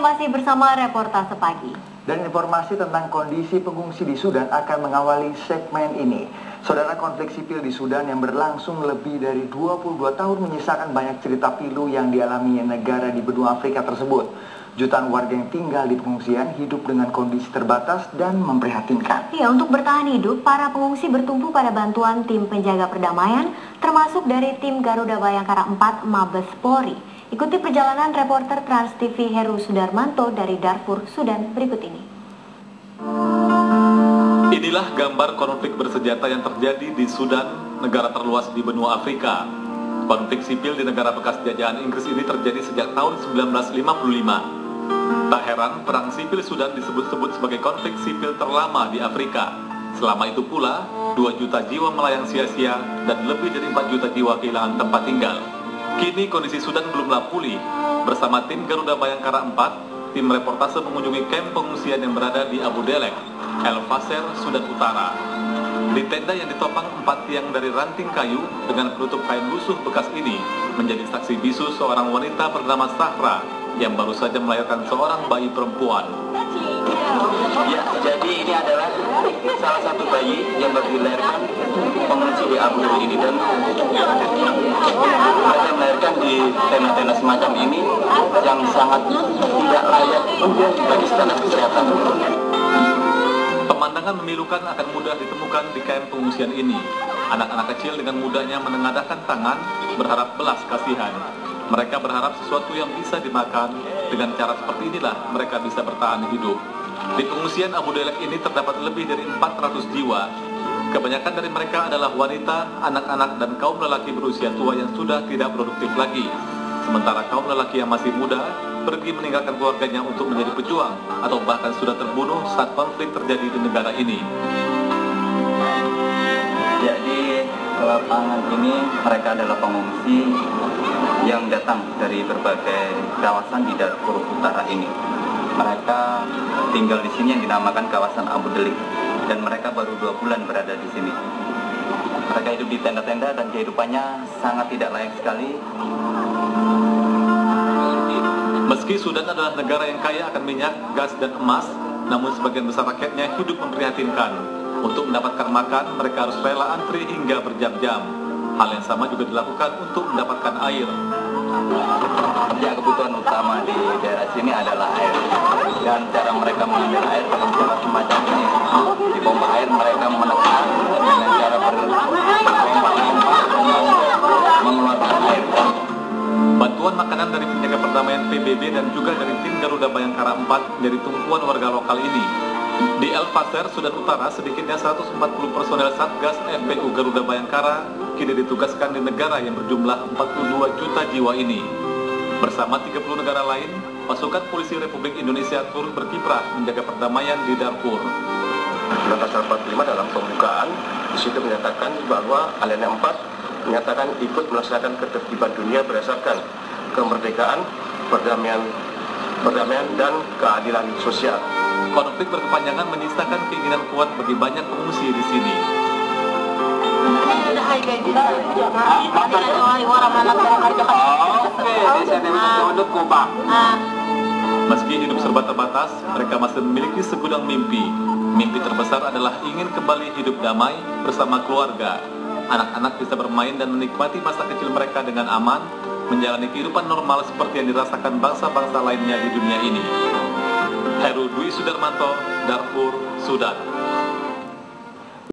masih bersama reportase pagi. Dan informasi tentang kondisi pengungsi di Sudan akan mengawali segmen ini. Saudara, konflik sipil di Sudan yang berlangsung lebih dari 22 tahun menyisakan banyak cerita pilu yang dialami negara di benua Afrika tersebut. Jutaan warga yang tinggal di pengungsian hidup dengan kondisi terbatas dan memprihatinkan. Ya, untuk bertahan hidup, para pengungsi bertumpu pada bantuan tim penjaga perdamaian, termasuk dari tim Garuda Bayangkara 4 Mabes Polri. Ikuti perjalanan reporter Trans TV Heru Sudarmanto dari Darfur, Sudan berikut ini. Inilah gambar konflik bersenjata yang terjadi di Sudan, negara terluas di benua Afrika. Konflik sipil di negara bekas jajahan Inggris ini terjadi sejak tahun 1955. Tak heran, perang sipil Sudan disebut-sebut sebagai konflik sipil terlama di Afrika. Selama itu pula, 2 juta jiwa melayang sia-sia dan lebih dari 4 juta jiwa kehilangan tempat tinggal. Kini kondisi Sudan belumlah pulih. Bersama tim Garuda Bayangkara 4, tim reportase mengunjungi kamp pengungsian yang berada di Abu Delek, El Fasher, Sudan Utara. Di tenda yang ditopang 4 tiang dari ranting kayu dengan penutup kain lusuh bekas ini menjadi saksi bisu seorang wanita bernama Sahra yang baru saja melahirkan seorang bayi perempuan. Ya, jadi ini adalah salah satu bayi yang baru dilahirkan pengungsi di Abu Delek ini, dan mereka melahirkan di tenda-tenda semacam ini yang sangat tidak layak bagi standar kesehatan. Pemandangan memilukan akan mudah ditemukan di kamp pengungsian ini. Anak-anak kecil dengan mudahnya menengadahkan tangan, berharap belas kasihan. Mereka berharap sesuatu yang bisa dimakan. Dengan cara seperti inilah mereka bisa bertahan hidup. Di pengungsian Abu Delek ini terdapat lebih dari 400 jiwa. Kebanyakan dari mereka adalah wanita, anak-anak, dan kaum lelaki berusia tua yang sudah tidak produktif lagi. Sementara kaum lelaki yang masih muda pergi meninggalkan keluarganya untuk menjadi pejuang atau bahkan sudah terbunuh saat konflik terjadi di negara ini. Jadi lapangan ini mereka adalah pengungsi yang datang dari berbagai kawasan di Darfur Utara ini. Mereka tinggal di sini yang dinamakan kawasan Abu Delek, dan mereka baru 2 bulan berada di sini. Mereka hidup di tenda-tenda dan kehidupannya sangat tidak layak sekali. Meski Sudan adalah negara yang kaya akan minyak, gas, dan emas, namun sebagian besar rakyatnya hidup memprihatinkan. Untuk mendapatkan makan, mereka harus rela antri hingga berjam-jam. Hal yang sama juga dilakukan untuk mendapatkan air. Ya, kebutuhan utama di daerah sini adalah air. Dan cara mereka mengambil air dengan cara semacam ini. Di pompa air mereka menekan dengan cara berlompat-lompat mengeluarkan air. Bantuan makanan dari penjaga perdamaian PBB dan juga dari tim Garuda Bayangkara 4 dari tumpuan warga lokal ini. Di El Fasher, Sudan Utara, sedikitnya 140 personel Satgas FPU Garuda Bayangkara kini ditugaskan di negara yang berjumlah 42 juta jiwa ini. Bersama 30 negara lain, pasukan polisi Republik Indonesia turut berkiprah menjaga perdamaian di Darfur. Pasal 45 dalam pembukaan, di situ menyatakan bahwa Aliansi 4 menyatakan ikut melaksanakan ketertiban dunia berdasarkan kemerdekaan, perdamaian dan keadilan sosial. Konflik berkepanjangan menyisakan keinginan kuat bagi banyak pengungsi di sini. Meski hidup serba terbatas, mereka masih memiliki segudang mimpi. Mimpi terbesar adalah ingin kembali hidup damai bersama keluarga. Anak-anak bisa bermain dan menikmati masa kecil mereka dengan aman, menjalani kehidupan normal seperti yang dirasakan bangsa-bangsa lainnya di dunia ini. Heru Sudarmanto, Darfur, Sudan.